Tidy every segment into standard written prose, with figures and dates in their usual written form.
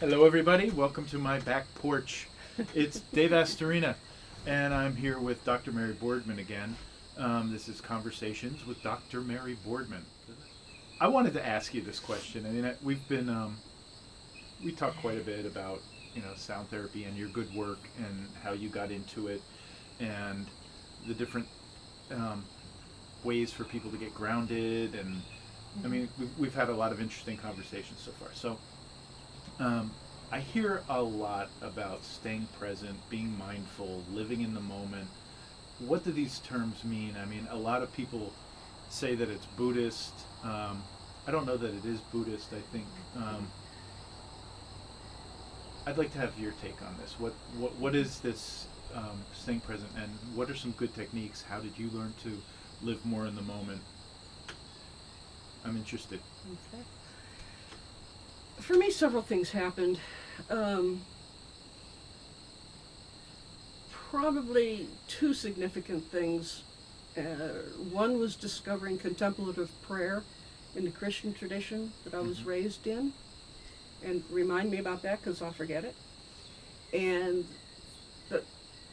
Hello, everybody. Welcome to my back porch. It's Dave Astorina, and I'm here with Dr. Mary Boardman again. This is Conversations with Dr. Mary Boardman. I wanted to ask you this question. I mean, we talked quite a bit about, sound therapy and your good work and how you got into it and the different ways for people to get grounded. And I mean, we've had a lot of interesting conversations so far. So I hear a lot about staying present, being mindful, living in the moment. What do these terms mean? I mean, a lot of people say that it's Buddhist. I don't know that it is Buddhist. I think I'd like to have your take on this. What is this staying present, and what are some good techniques? How did you learn to live more in the moment? I'm interested. Okay. For me, several things happened. Probably two significant things. One was discovering contemplative prayer in the Christian tradition that I was raised in. And remind me about that because I'll forget it. And but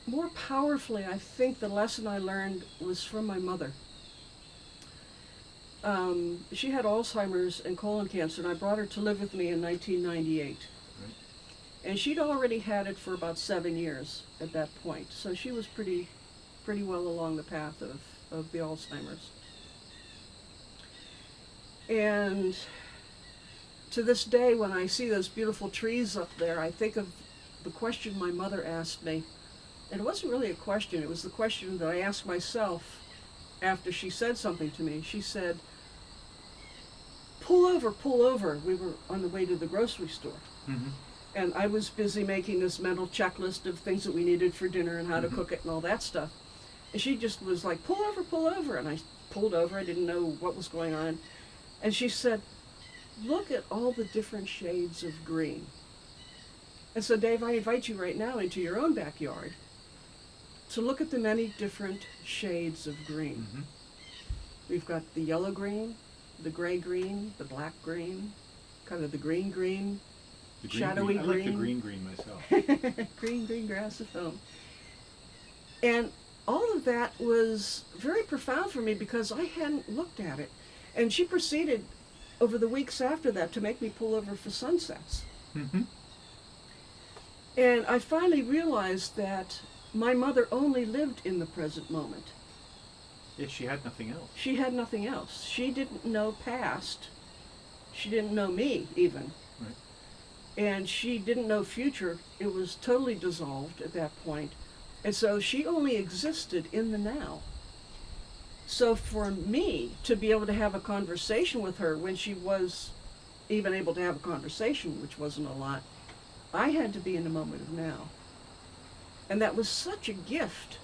more powerfully, I think the lesson I learned was from my mother. She had Alzheimer's and colon cancer, and I brought her to live with me in 1998. Right. And she'd already had it for about 7 years at that point, so she was pretty well along the path of the Alzheimer's. And to this day, when I see those beautiful trees up there, I think of the question my mother asked me. And it wasn't really a question, it was the question that I asked myself after she said something to me. She said, pull over, pull over. We were on the way to the grocery store. Mm-hmm. And I was busy making this mental checklist of things that we needed for dinner and how to cook it and all that stuff. And she just was like, pull over, pull over. And I pulled over. I didn't know what was going on. And she said, look at all the different shades of green. And so, Dave, I invite you right now into your own backyard to look at the many different shades of green. Mm-hmm. We've got the yellow green, the gray green, the black green, kind of the green, The green shadowy green. I like the green myself. green grass of foam. And all of that was very profound for me because I hadn't looked at it. And she proceeded over the weeks after that to make me pull over for sunsets. Mm-hmm. And I finally realized that my mother only lived in the present moment. Yeah, she had nothing else. She had nothing else. She didn't know past. She didn't know me, even. Right. And she didn't know future. It was totally dissolved at that point. And so she only existed in the now. So for me to be able to have a conversation with her when she was even able to have a conversation, which wasn't a lot, I had to be in the moment of now. And that was such a gift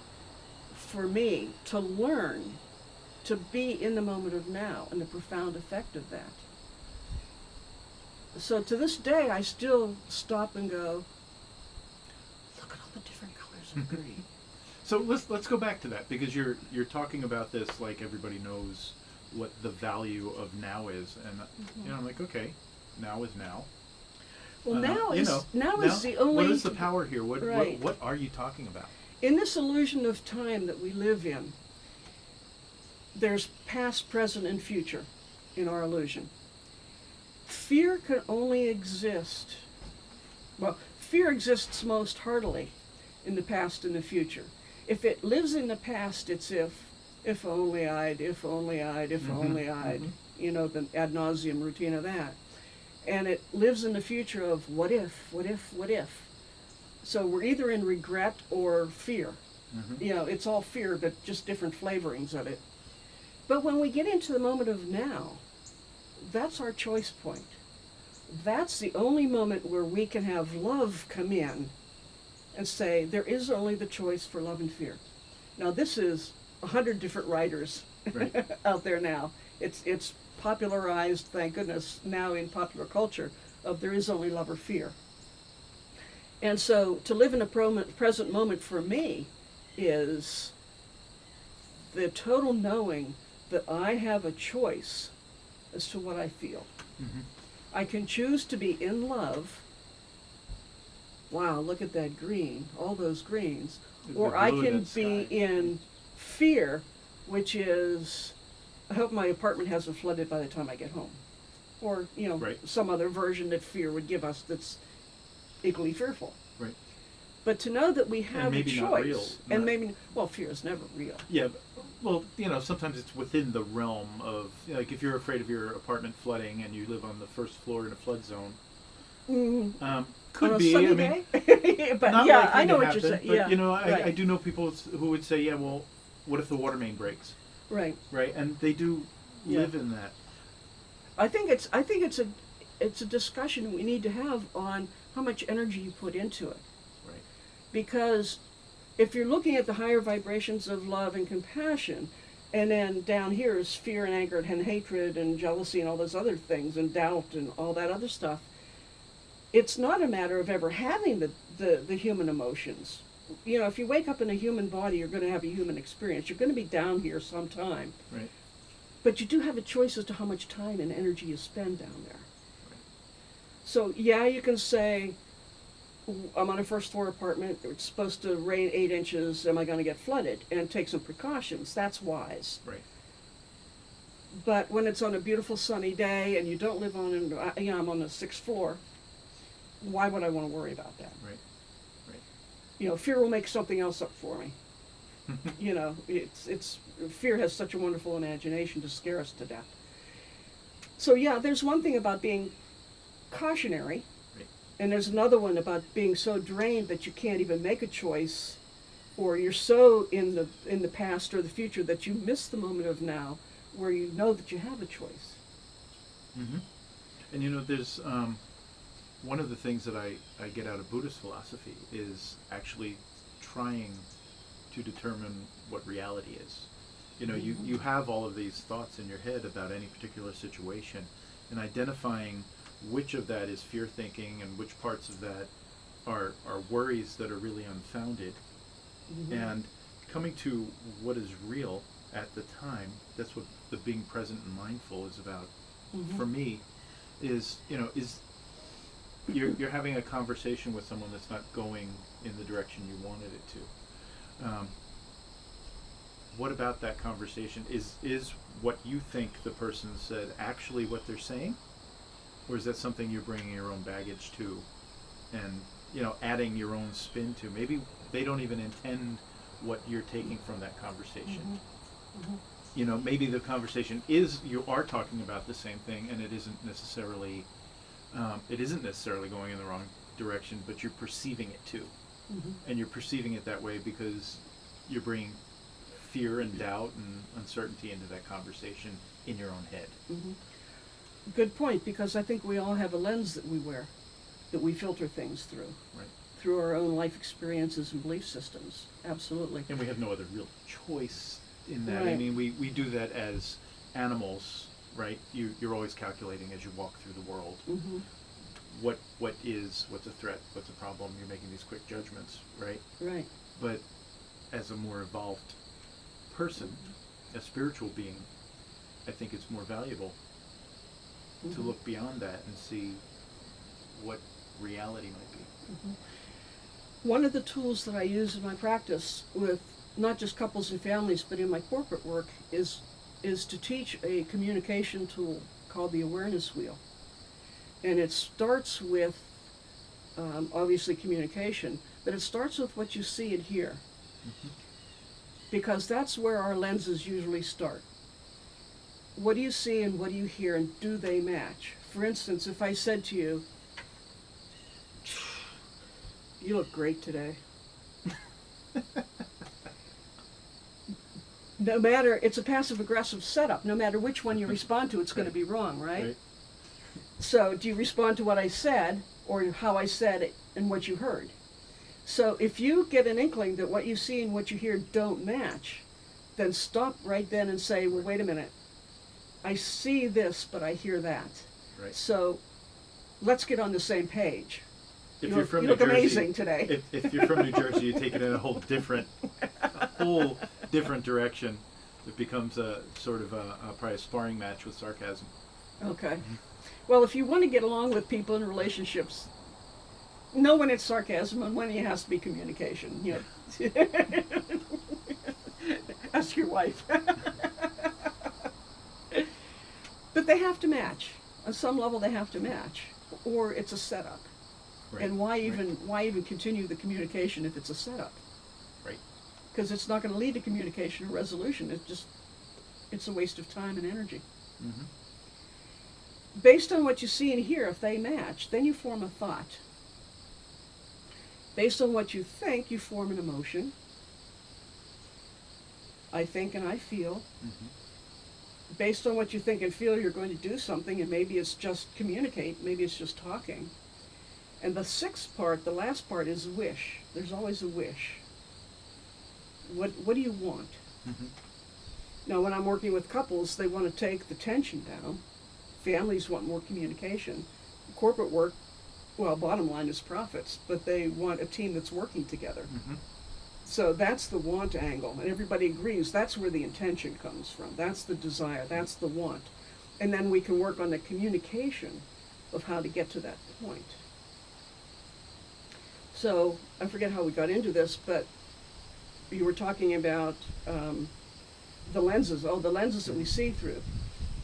for me to learn to be in the moment of now and the profound effect of that. So to this day, I still stop and go, look at all the different colors of green. So let's go back to that, because you're talking about this like everybody knows what the value of now is, and I'm like, okay, now is now. Well, now is the only. What is the power here? Right. What are you talking about? In this illusion of time that we live in, there's past, present, and future in our illusion. Fear can only exist. Well, fear exists most heartily in the past and the future. If it lives in the past, it's if only I'd, if only I'd, if only I'd, the ad nauseum routine of that. And it lives in the future of what if, what if, what if. So we're either in regret or fear. Mm-hmm. It's all fear, but just different flavorings of it. But when we get into the moment of now, that's our choice point. That's the only moment where we can have love come in and say, there is only the choice for love and fear. Now, this is 100 different writers Right. out there now. It's popularized, thank goodness, now in popular culture, of there is only love or fear. And so to live in a present moment for me is the total knowing that I have a choice as to what I feel. Mm-hmm. I can choose to be in love wow, look at that green, all those greens. The Or I blue can in the be sky. in fear, which is, I hope my apartment hasn't flooded by the time I get home. Or, Right. some other version that fear would give us that's equally fearful. Right. But to know that we have a maybe choice, not real, and not- maybe, well, fear is never real. Yeah, well, sometimes it's within the realm of, like, if you're afraid of your apartment flooding and you live on the first floor in a flood zone, Mm, could on a be. sunny I mean, day. But not yeah, likely I know to what happen, you're saying. but Yeah, I right. do know people who would say, yeah, well, what if the water main breaks, Right. right? And they do Yeah. live in that. I think it's a discussion we need to have on how much energy you put into it. Right. Because if you're looking at the higher vibrations of love and compassion, and then down here is fear and anger and hatred and jealousy and all those other things and doubt and all that other stuff, it's not a matter of ever having the human emotions. If you wake up in a human body, you're going to have a human experience. You're going to be down here sometime. Right. But you do have a choice as to how much time and energy you spend down there. Right. So, yeah, you can say, I'm on a first floor apartment, it's supposed to rain 8 inches, am I going to get flooded? And take some precautions. That's wise. Right. But when it's on a beautiful sunny day and you don't live I'm on the 6th floor, why would I want to worry about that? Right. Fear will make something else up for me. It's fear has such a wonderful imagination to scare us to death. So yeah, there's one thing about being cautionary, Right. and there's another one about being so drained that you can't even make a choice, or you're so in the past or the future that you miss the moment of now, where you know that you have a choice. Mm-hmm. And there's one of the things that I get out of Buddhist philosophy is actually trying to determine what reality is. You have all of these thoughts in your head about any particular situation, and identifying which of that is fear thinking and which parts of that are worries that are really unfounded, Mm-hmm. and coming to what is real at the time. That's what the being present and mindful is about. Mm-hmm. For me, is you're having a conversation with someone that's not going in the direction you wanted it to. What about that conversation? Is what you think the person said actually what they're saying, or is that something you're bringing your own baggage to, and adding your own spin to? Maybe they don't even intend what you're taking from that conversation. Mm-hmm. Mm-hmm. Maybe the conversation is, you are talking about the same thing, and it isn't necessarily going in the wrong direction, but you're perceiving it too. Mm-hmm. And you're perceiving it that way because you're bringing fear and doubt and uncertainty into that conversation in your own head. Mm-hmm. Good point, because I think we all have a lens that we wear, that we filter things through. Right. Through our own life experiences and belief systems. Absolutely. And we have no other real choice in that. Right. I mean, we do that as animals, right? You're always calculating as you walk through the world. Mm-hmm. What's a threat? What's a problem? You're making these quick judgments, right? Right. But as a more evolved person, a spiritual being, I think it's more valuable to Mm-hmm. look beyond that and see what reality might be. Mm-hmm. One of the tools that I use in my practice with not just couples and families, but in my corporate work, is to teach a communication tool called the awareness wheel. And it starts with, obviously, communication, but it starts with what you see and hear. Mm-hmm. Because that's where our lenses usually start. What do you see and what do you hear, and do they match? For instance, if I said to you, "You look great today." No matter, it's a passive-aggressive setup. No matter which one you respond to, it's going to be wrong, right? So do you respond to what I said, or how I said it, and what you heard? So if you get an inkling that what you see and what you hear don't match, then stop right then and say, well, wait a minute. I see this, but I hear that. Right. So let's get on the same page. If You you're from you New look Jersey, amazing today. If you're from New Jersey, you take it in a whole different direction. It becomes a sort of probably a sparring match with sarcasm. Okay. Well, if you want to get along with people in relationships, know when it's sarcasm and when it has to be communication. You know. Ask your wife. But they have to match. On some level, they have to match, or it's a setup. Right. And why even continue the communication if it's a setup? Right. Because it's not going to lead to communication or resolution. It's a waste of time and energy. Mm-hmm. Based on what you see and hear, if they match, then you form a thought. Based on what you think, you form an emotion. I think and I feel. Mm-hmm. Based on what you think and feel, you're going to do something, and maybe it's just communicate, maybe it's just talking. And the sixth part, the last part, is wish. There's always a wish. What do you want? Mm-hmm. Now, when I'm working with couples, they want to take the tension down. Families want more communication. Corporate work, well, bottom line is profits, but they want a team that's working together. Mm-hmm. So that's the want angle, and everybody agrees that's where the intention comes from. That's the desire, that's the want. And then we can work on the communication of how to get to that point. So I forget how we got into this, but you were talking about the lenses, the lenses that we see through.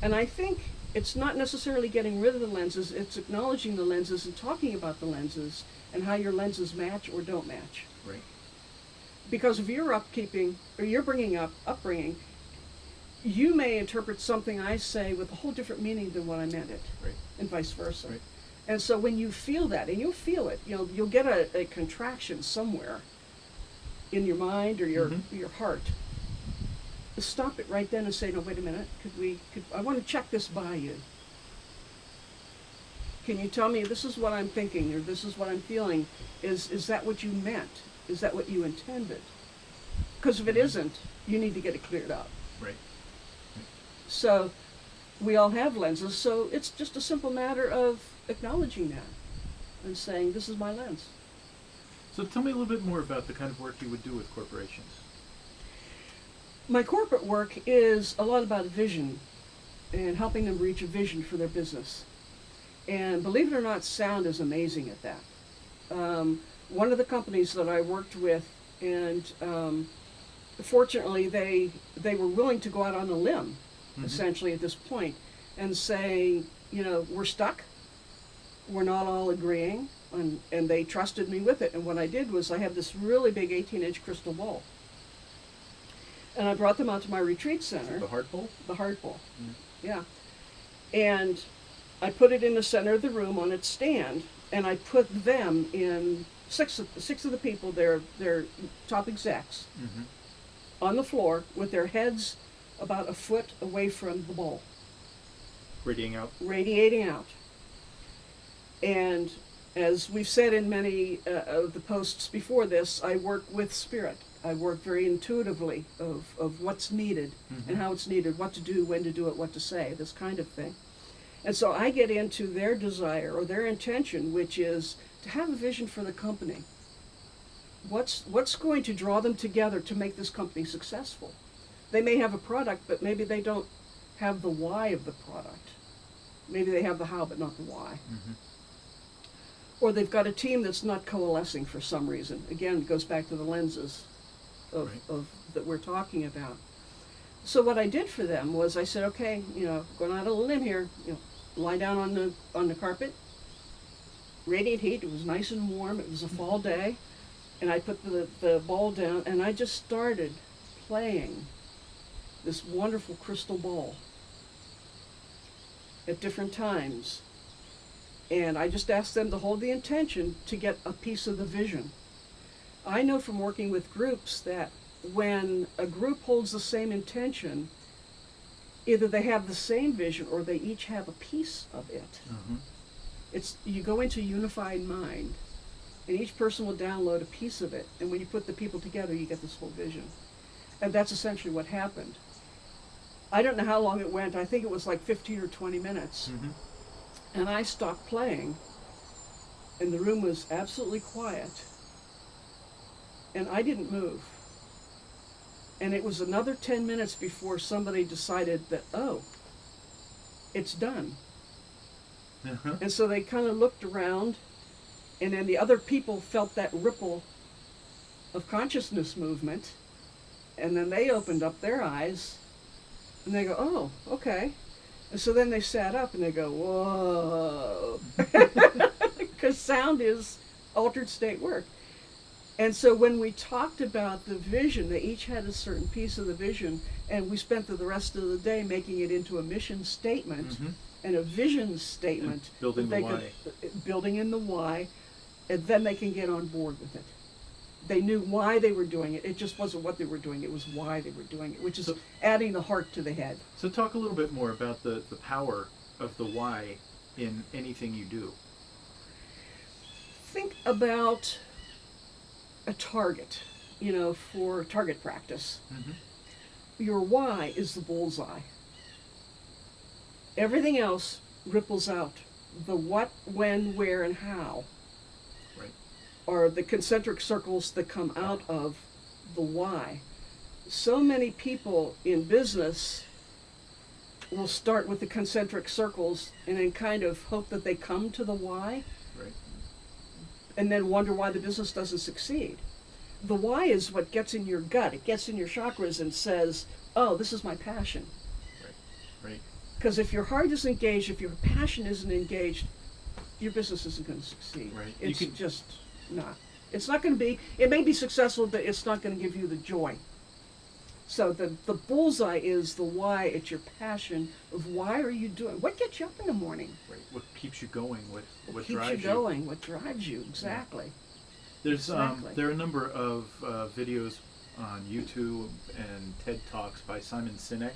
And I think it's not necessarily getting rid of the lenses, it's acknowledging the lenses and talking about the lenses and how your lenses match or don't match. Right. Because of your upkeeping, or your upbringing, you may interpret something I say with a whole different meaning than what I meant it, Right. and vice versa. Right. And so when you feel that, and you'll feel it, you'll get a contraction somewhere in your mind or your heart. Stop it right then and say, no, wait a minute, I want to check this by you. Can you tell me this is what I'm thinking or this is what I'm feeling? Is that what you meant? Is that what you intended? Because if it isn't, you need to get it cleared up. Right. So we all have lenses, so it's just a simple matter of acknowledging that and saying, this is my lens. So tell me a little bit more about the kind of work you would do with corporations. My corporate work is a lot about vision and helping them reach a vision for their business. And believe it or not, sound is amazing at that. One of the companies that I worked with, and fortunately they were willing to go out on a limb, essentially at this point, and say, we're stuck, we're not all agreeing, and they trusted me with it. And what I did was I had this really big 18-inch crystal ball. And I brought them out to my retreat center. The heart bowl? The heart bowl, Yeah. And I put it in the center of the room on its stand, and I put them in, six of the people, they're top execs, on the floor with their heads about a foot away from the bowl. Radiating out. And as we've said in many of the posts before this, I work with spirit. I work very intuitively of what's needed and how it's needed, what to do, when to do it, what to say, this kind of thing. And so I get into their desire or their intention, which is to have a vision for the company. What's going to draw them together to make this company successful? They may have a product, but maybe they don't have the why of the product. Maybe they have the how, but not the why. Or they've got a team that's not coalescing for some reason. Again, it goes back to the lenses of that we're talking about. So what I did for them was I said, okay, going out on a limb here, lie down on the carpet, radiant heat, it was nice and warm, it was a fall day, and I put the ball down and I just started playing this wonderful crystal ball at different times. And I just asked them to hold the intention to get a piece of the vision. I know from working with groups that when a group holds the same intention, either they have the same vision or they each have a piece of it. You go into unified mind, and each person will download a piece of it, and when you put the people together, you get this whole vision. And that's essentially what happened. I don't know how long it went. I think it was like 15 or 20 minutes. And I stopped playing, and the room was absolutely quiet, and I didn't move. And it was another 10 minutes before somebody decided that, oh, it's done. And so they kind of looked around, And then the other people felt that ripple of consciousness movement, and then they opened up their eyes, and they go, oh, okay. And so then they sat up and they go, whoa. Because sound is altered state work. And so when we talked about the vision, they each had a certain piece of the vision, and we spent the rest of the day making it into a mission statement Mm-hmm. and a vision statement. And building that the they could- building in the why, and then they can get on board with it. They knew why they were doing it. It just wasn't what they were doing, it was why they were doing it, which is So- adding the heart to the head. So talk a little bit more about the power of the why in anything you do. Think about a target, for target practice. Mm-hmm. Your why is the bullseye. Everything else ripples out. The what, when, where, and how Right. are the concentric circles that come out of the why. So many people in business will start with the concentric circles and then kind of hope that they come to the why, Right. and then wonder why the business doesn't succeed. The why is what gets in your gut. It gets in your chakras and says, oh, this is my passion. Right. Because if your heart is engaged, if your passion isn't engaged, your business isn't going to succeed. Right. It's just not. It's not going to be, it may be successful, but it's not going to give you the joy. So the bullseye is the why. It's your passion of why are you doing, what gets you up in the morning? Right. What keeps you going? What What drives keeps you going? What drives you? Exactly. There's Exactly. there are a number of videos on YouTube and TED Talks by Simon Sinek.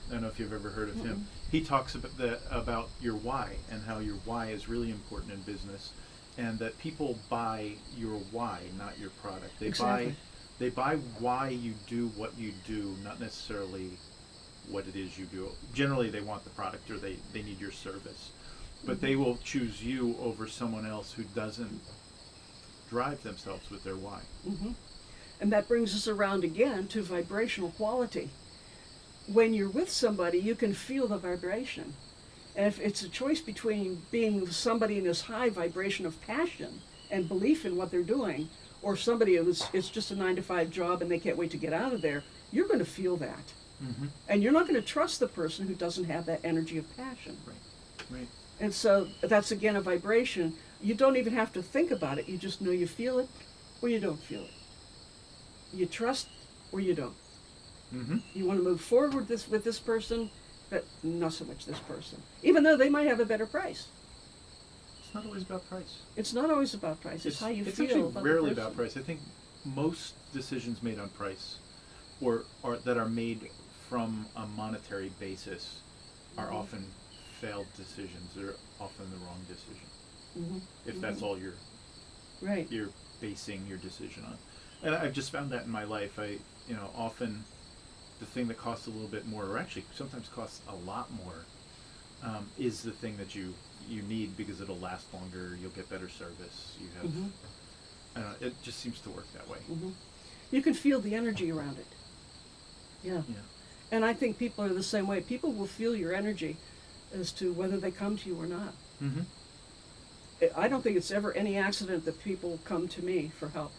I don't know if you've ever heard of him. He talks about your why and how your why is really important in business, and that people buy your why, not your product. Exactly. They buy why you do what you do, not necessarily what it is you do. Generally, they want the product or they need your service, but they will choose you over someone else who doesn't drive themselves with their why. Mm-hmm. And that brings us around again to vibrational quality. When you're with somebody, you can feel the vibration. And if it's a choice between being with somebody in this high vibration of passion and belief in what they're doing, or somebody who's it's just a 9-to-5 job and they can't wait to get out of there, you're going to feel that. Mm-hmm. And you're not going to trust the person who doesn't have that energy of passion. Right. And so that's again a vibration. You don't even have to think about it. You just know you feel it or you don't feel it. You trust or you don't. Mm-hmm. You want to move forward with this person, but not so much this person. Even though they might have a better price. It's not always about price. It's not always about price. It's how you it's feel actually about rarely the person. about price. I think most decisions made on price, or that are made from a monetary basis, are often failed decisions. They're often the wrong decision. Mm-hmm. If that's all you're basing your decision on. And I've just found that in my life. Often the thing that costs a little bit more, or actually sometimes costs a lot more, is the thing that you need because it'll last longer. You'll get better service. You have. Mm-hmm. It just seems to work that way. Mm-hmm. You can feel the energy around it. Yeah. Yeah. And I think people are the same way. People will feel your energy as to whether they come to you or not. Mm-hmm. I don't think it's ever any accident that people come to me for help,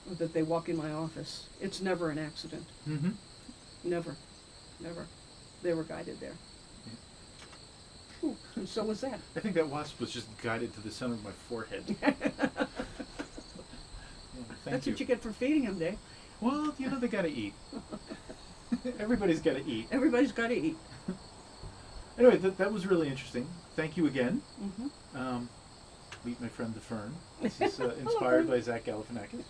or that they walk in my office. It's never an accident. Mm-hmm. Never. Never. They were guided there. Yeah. Ooh, and so was that. I think that wasp was just guided to the center of my forehead. Thank That's you. what you get for feeding them, Dave. Well, they gotta eat. Everybody's gotta eat. Everybody's got to eat. Anyway, that was really interesting. Thank you again. Mm-hmm. Meet my friend the Fern. This is inspired by Zach Galifianakis.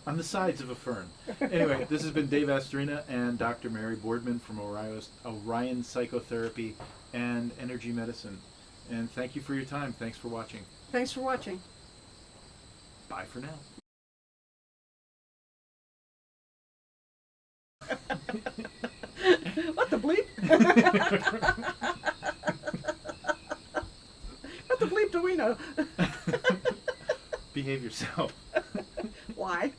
On the sides of a fern. Anyway, this has been Dave Astorina and Dr. Mary Boardman from Orion Psychotherapy and Energy Medicine. And thank you for your time. Thanks for watching. Thanks for watching. Bye for now. What the bleep? What the bleep do we know? Behave yourself. Why?